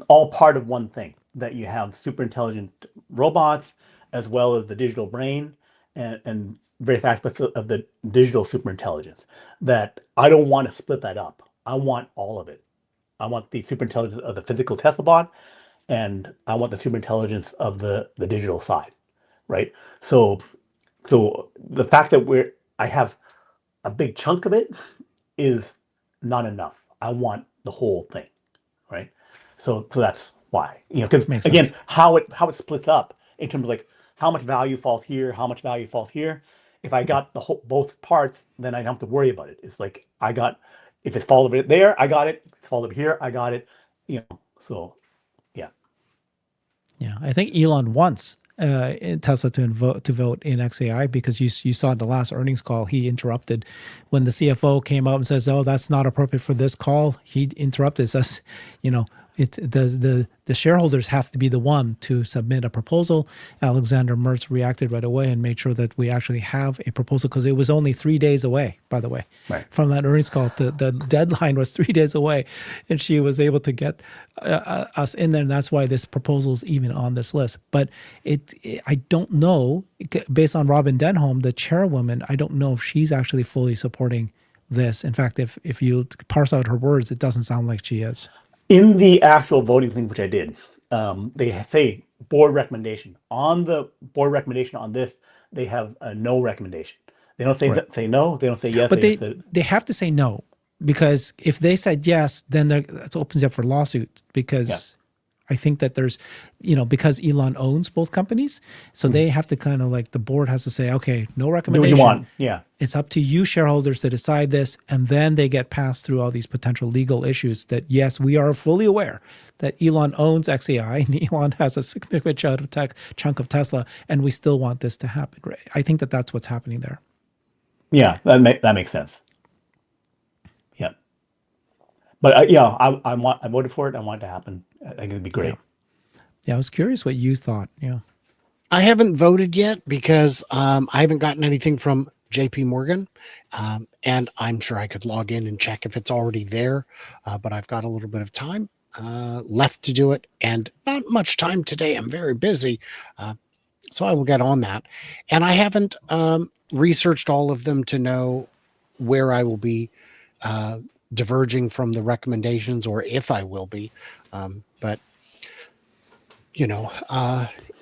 all part of one thing, that you have super intelligent robots as well as the digital brain and various aspects of the digital superintelligence, that I don't want to split that up. I want all of it. I want the superintelligence of the physical Tesla bot, and I want the superintelligence of the digital side, right? So the fact that I have a big chunk of it is not enough. I want the whole thing, right? So that's why, because again, how it splits up in terms of like how much value falls here, how much value falls here. If I got both parts, then I don't have to worry about it. It's like if it falls over there, I got it. If it falls over here, I got it. So yeah. Yeah, I think Elon wants Tesla to vote in XAI because you saw in the last earnings call he interrupted when the CFO came out and says, "Oh, that's not appropriate for this call." He interrupted us. The shareholders have to be the one to submit a proposal. Alexander Mertz reacted right away and made sure that we actually have a proposal because it was only 3 days away, by the way, right, from that earnings call. The deadline was 3 days away, and she was able to get us in there, and that's why this proposal is even on this list. But I don't know, based on Robin Denholm, the chairwoman, I don't know if she's actually fully supporting this. In fact, if you parse out her words, it doesn't sound like she is. In the actual voting thing, which I did, they say board recommendation. On the board recommendation on this, they have a no recommendation. They don't say no. They don't say yes. But they have to say no, because if they said yes, then it opens up for lawsuits because I think that there's, because Elon owns both companies, so they have to kind of like, the board has to say, okay, no recommendation. Do what you want. Yeah. It's up to you shareholders to decide this, and then they get passed through all these potential legal issues that, yes, we are fully aware that Elon owns XAI and Elon has a significant chunk of Tesla, and we still want this to happen. Right? I think that that's what's happening there. Yeah, that makes sense. Yeah. But I voted for it. I want it to happen. I think it'd be great. Yeah, I was curious what you thought. Yeah. I haven't voted yet because I haven't gotten anything from JP Morgan, and I'm sure I could log in and check if it's already there, but I've got a little bit of time left to do it, and not much time today. I'm very busy, so I will get on that. And I haven't researched all of them to know where I will be diverging from the recommendations, or if I will be, but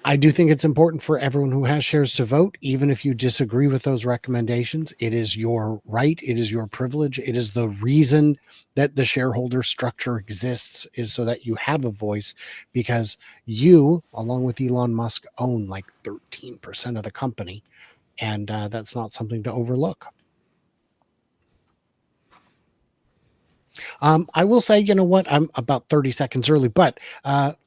I do think it's important for everyone who has shares to vote, even if you disagree with those recommendations. It is your right. It is your privilege. It is the reason that the shareholder structure exists, is so that you have a voice, because you, along with Elon Musk, own like 13% of the company. And that's not something to overlook. I will say, I'm about 30 seconds early, but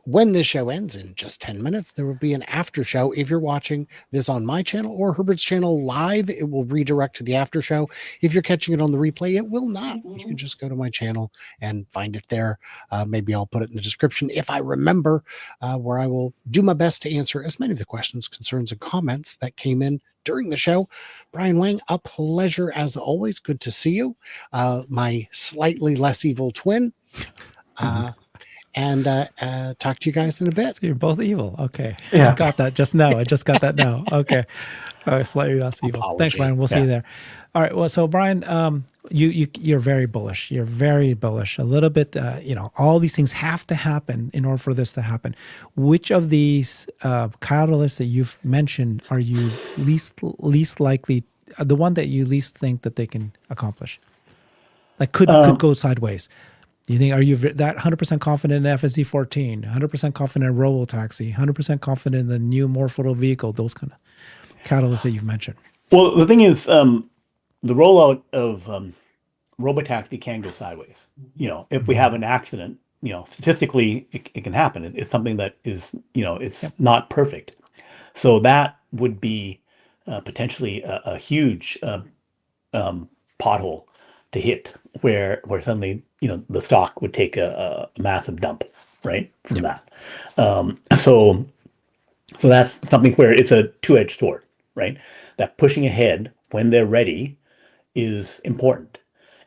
when this show ends in just 10 minutes, there will be an after show. If you're watching this on my channel or Herbert's channel live, it will redirect to the after show. If you're catching it on the replay, it will not. You can just go to my channel and find it there. Maybe I'll put it in the description if I remember, where I will do my best to answer as many of the questions, concerns, and comments that came in during the show. Brian Wang, a pleasure as always. Good to see you. My slightly less evil twin. And talk to you guys in a bit. So you're both evil. Okay. Yeah. I got that just now. I just got that now. Okay. All right, slightly less evil. Thanks, Brian. We'll see you there. All right. Well, so Brian, you're very bullish. You're very bullish. A little bit, all these things have to happen in order for this to happen. Which of these catalysts that you've mentioned are you least likely, the one that you least think that they can accomplish? Like could go sideways. Do you think, are you that 100% confident in FSD 14, 100% confident in Robotaxi, 100% confident in the new more photo vehicle, those kind of catalysts that you've mentioned? Well, the thing is, the rollout of Robotaxi can go sideways. If we have an accident, statistically, it can happen. It's something that is, it's not perfect. So that would be potentially a huge pothole to hit where suddenly, the stock would take a massive dump, right, from that. So that's something where it's a two-edged sword, right? That pushing ahead when they're ready is important.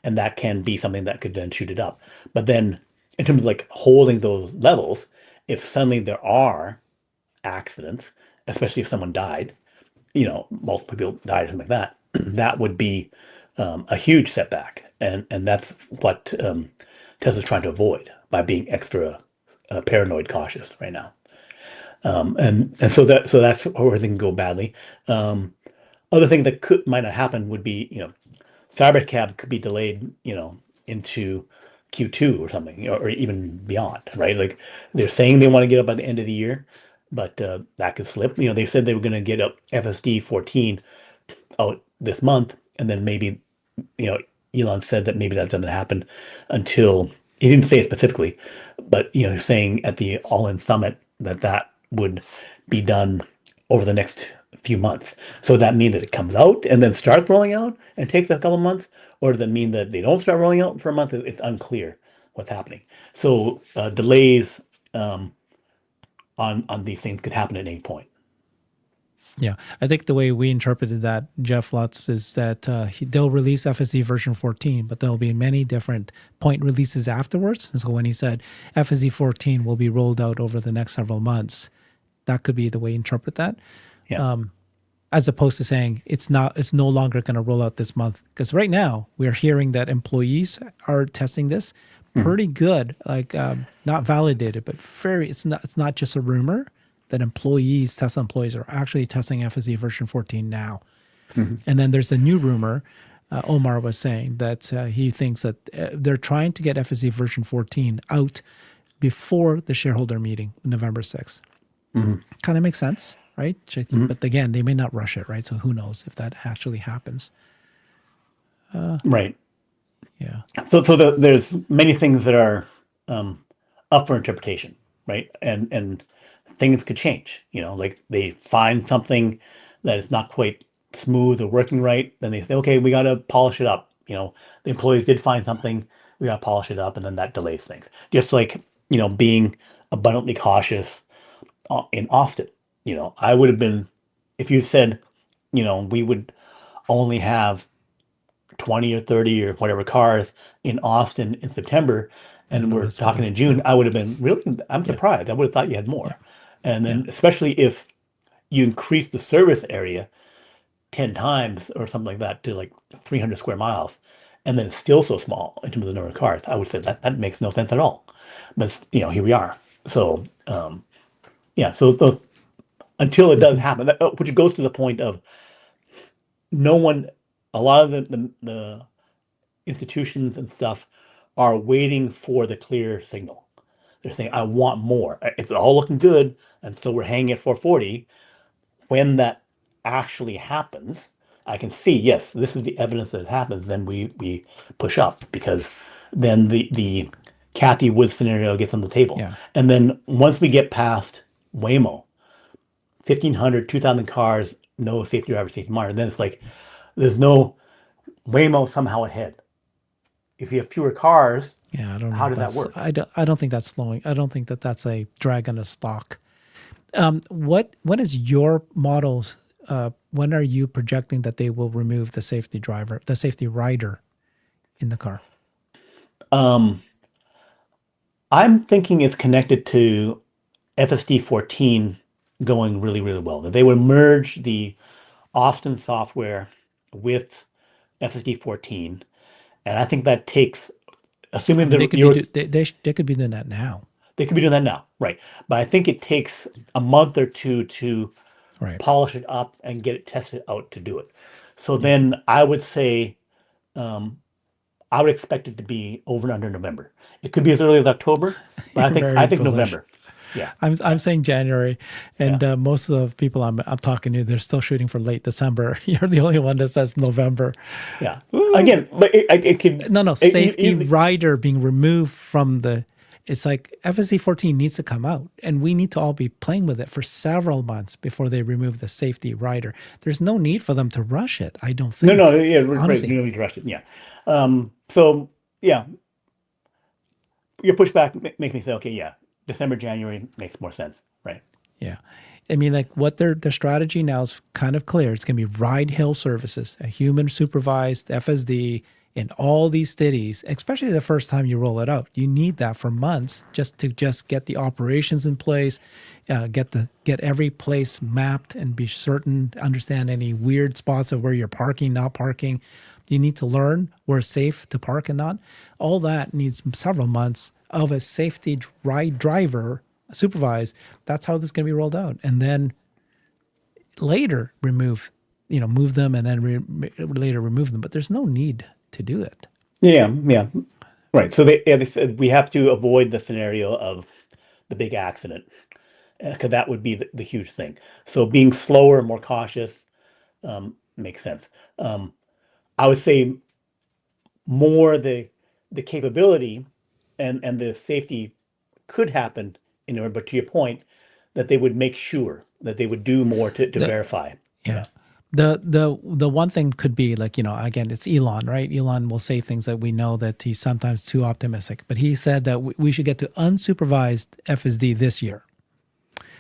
And that can be something that could then shoot it up. But then in terms of like holding those levels, if suddenly there are accidents, especially if someone died, multiple people died or something like that, that would be a huge setback. And that's what Tesla's trying to avoid by being extra paranoid cautious right now. And so that's where everything can go badly. Other thing that might not happen would be, Cybercab could be delayed, into Q2 or something, or even beyond, right? Like they're saying they want to get up by the end of the year, but that could slip. They said they were going to get up FSD 14 out this month, and then maybe, Elon said that maybe that doesn't happen until, he didn't say it specifically, but he's saying at the All-In Summit that would be done over the next few months. So that mean that it comes out and then starts rolling out and takes a couple of months, or does that mean that they don't start rolling out for a month? It's unclear what's happening. So delays on these things could happen at any point. Yeah, I think the way we interpreted that, Jeff Lutz, is that they'll release FSD version 14, but there'll be many different point releases afterwards. And so when he said FSD 14 will be rolled out over the next several months, that could be the way you interpret that. Yeah. As opposed to saying it's no longer going to roll out this month. Because right now we're hearing that employees are testing this pretty good, like not validated, but it's not just a rumor. That Tesla employees are actually testing FSD version 14 now. And then there's a new rumor, Omar was saying that he thinks that they're trying to get FSD version 14 out before the shareholder meeting, November 6th. Kind of makes sense, right? But again, they may not rush it, right? So who knows if that actually happens. Right. Yeah. So there's many things that are up for interpretation, right? And things could change, like they find something that is not quite smooth or working right, then they say, okay, we got to polish it up. The employees did find something, we got to polish it up, and then that delays things. Just like, being abundantly cautious in Austin. I would have been, if you said, we would only have 20 or 30 or whatever cars in Austin in September, and we're talking in June, I would have been really, I'm surprised. I would have thought you had more. And then especially if you increase the service area 10 times or something like that to like 300 square miles, and then it's still so small in terms of the number of cars, I would say that makes no sense at all. But, here we are. So, so until it does happen, which goes to the point of a lot of the institutions and stuff are waiting for the clear signal. They're saying, I want more. It's all looking good, and so we're hanging at 440. When that actually happens, I can see, yes, this is the evidence that it happens, then we push up, because then the Kathy Wood scenario gets on the table. Yeah. And then once we get past Waymo, 1,500, 2,000 cars, no safety driver, safety monitor, then it's like there's no Waymo somehow ahead. If you have fewer cars, Yeah, I don't know. how does that work? I don't think that's slowing. I don't think that that's a drag on the stock. When is your models? When are you projecting that they will remove the safety rider in the car? I'm thinking it's connected to FSD 14 going really, really well. That they would merge the Austin software with FSD 14, and I think that takes, assuming They could you're, they could be doing that now. they could be doing that now, right? But I think it takes a month or two to Right. polish it up and get it tested out to do it. So then I would say, I would expect it to be over and under November. It could be as early as October, but I Very think bullish. November. Yeah. I'm saying January, and most of the people I'm talking to, they're still shooting for late December. You're the only one that says November. Yeah. Again, but it could. No, safety rider being removed from the. It's like FSD 14 needs to come out, and we need to all be playing with it for several months before they remove the safety rider. There's no need for them to rush it. I don't think. No, yeah, right. Honestly. You don't need to rush it. Yeah. So yeah, your pushback makes me say, okay, yeah, December, January makes more sense, right? Yeah. I mean, like what their strategy now is kind of clear. It's going to be ride-hail services, a human supervised FSD in all these cities, especially the first time you roll it out. You need that for months just to get the operations in place, get every place mapped and be certain, understand any weird spots of where you're parking, not parking. You need to learn where it's safe to park and not. All that needs several months of a safety ride driver supervised. That's how this is going to be rolled out. And then later move them and then later remove them. But there's no need to do it. Yeah. Right. So they said we have to avoid the scenario of the big accident, because that would be the huge thing. So being slower, more cautious, makes sense. I would say more the capability and the safety could happen in order, but to your point, that they would make sure that they would do more to verify. Yeah. The one thing could be like, again, it's Elon, right? Elon will say things that we know that he's sometimes too optimistic, but he said that we should get to unsupervised FSD this year.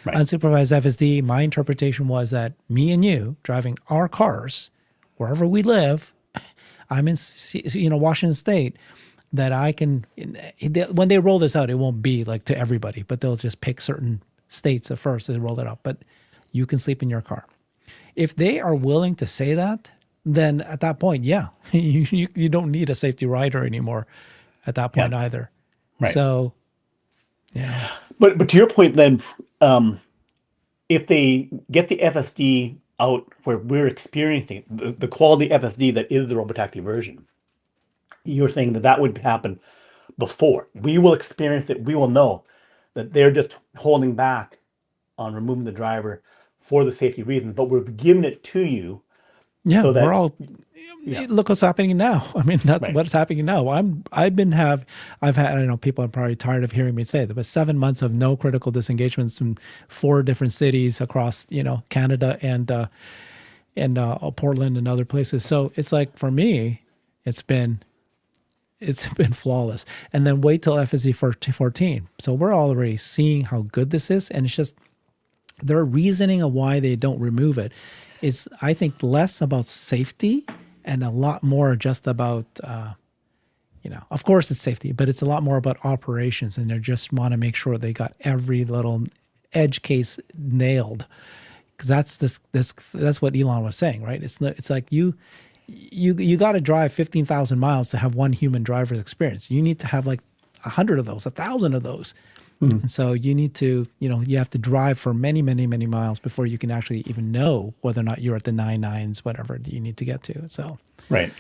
Right. Unsupervised FSD, my interpretation was that me and you driving our cars wherever we live, I'm in Washington State, that I can, when they roll this out, it won't be like to everybody, but they'll just pick certain states at first and roll it out. But you can sleep in your car. If they are willing to say that, then at that point, yeah, you don't need a safety rider anymore at that point either. Right. So, yeah. But to your point then, if they get the FSD out where we're experiencing the quality FSD that is the Robotaxi version, you're saying that would happen before. We will experience it. We will know that they're just holding back on removing the driver for the safety reasons, but we're giving it to you. Yeah, so that, we're all. Yeah. Look what's happening now. I mean, that's what's happening now. I've had. I know people are probably tired of hearing me say that, but 7 months of no critical disengagements in 4 different cities across Canada and Portland and other places. So it's like for me, it's been flawless. And then wait till FSD 14. So we're already seeing how good this is, and it's just their reasoning of why they don't remove it is, I think, less about safety and a lot more just about, of course it's safety, but it's a lot more about operations, and they just want to make sure they got every little edge case nailed. Because that's what Elon was saying, right? It's like you got to drive 15,000 miles to have one human driver's experience. You need to have like 100 of those, 1,000 of those. And so you need to, you have to drive for many, many, many miles before you can actually even know whether or not you're at the 9.9s, whatever you need to get to. So, right.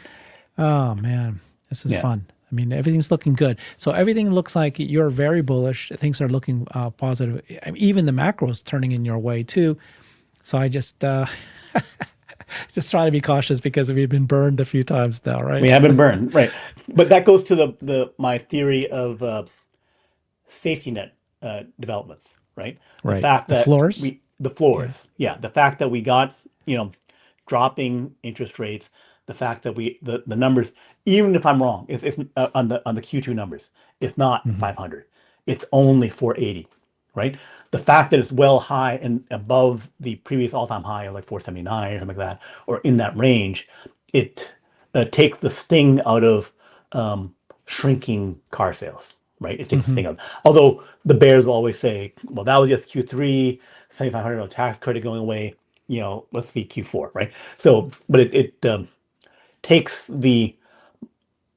Oh man, this is fun. I mean, everything's looking good. So everything looks like you're very bullish. Things are looking positive. I mean, even the macros turning in your way too. So I just just try to be cautious because we've been burned a few times now, right? We have been burned, right? But that goes to my theory of safety net developments, right? The Right. fact The that floors. the Yeah. floors, yeah, the fact that we got, dropping interest rates, the fact that the numbers, even if I'm wrong, if on the Q2 numbers, it's not Hmm. 500, it's only 480, right? The fact that it's well high and above the previous all-time high of like 479 or something like that, or in that range, it takes the sting out of shrinking car sales, right? It takes the Hmm. sting out. Although the bears will always say, well, that was just Q3, $7,500 tax credit going away. Let's see Q4, right? So, but it takes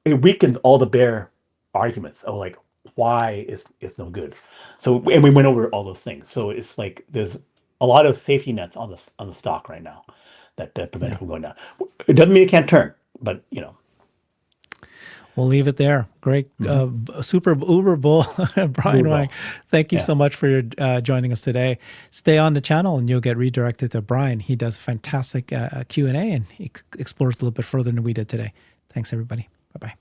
it weakens all the bear arguments of like why it's no good. So, and we went over all those things. So it's like there's a lot of safety nets on the stock right now that prevent it Yeah. from going down. It doesn't mean it can't turn, but We'll leave it there. Great, mhm. super uber bull, Brian Move Wang. well. Thank you Yeah. so much for your joining us today. Stay on the channel, and you'll get redirected to Brian. He does fantastic Q&A, and he explores a little bit further than we did today. Thanks, everybody. Bye bye.